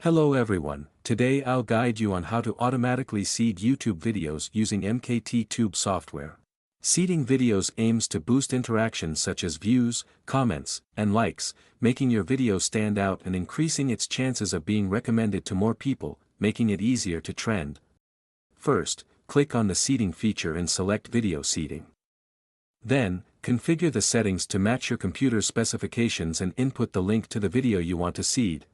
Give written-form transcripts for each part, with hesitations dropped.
Hello everyone, today I'll guide you on how to automatically seed YouTube videos using MKTube software. Seeding videos aims to boost interactions such as views, comments, and likes, making your video stand out and increasing its chances of being recommended to more people, making it easier to trend. First, click on the seeding feature and select Video Seeding. Then, configure the settings to match your computer's specifications and input the link to the video you want to seed.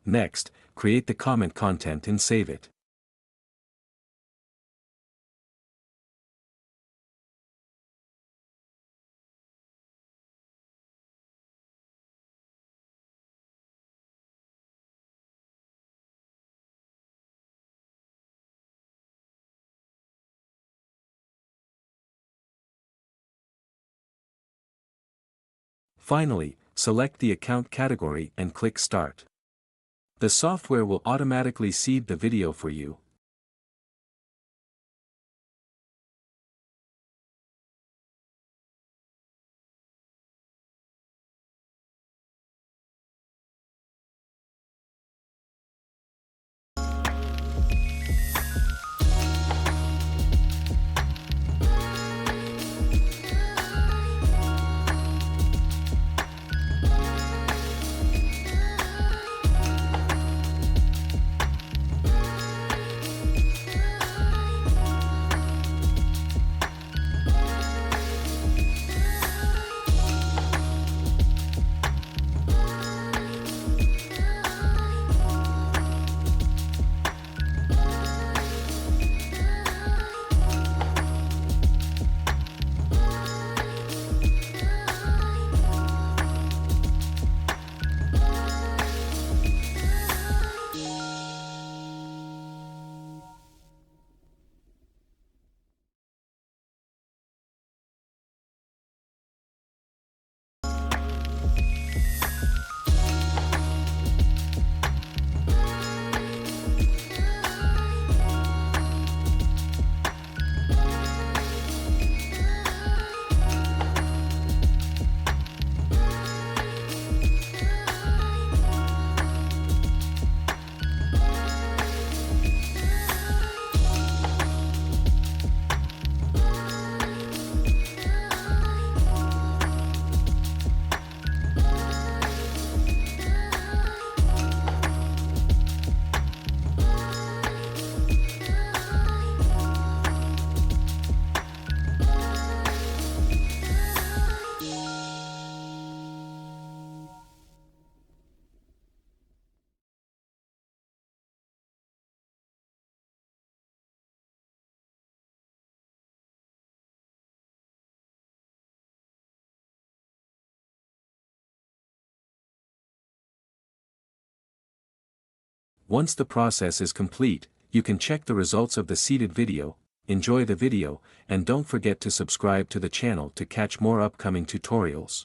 Next, create the comment content and save it. Finally, select the account category and click Start. The software will automatically seed the video for you. Once the process is complete, you can check the results of the seeded video, enjoy the video, and don't forget to subscribe to the channel to catch more upcoming tutorials.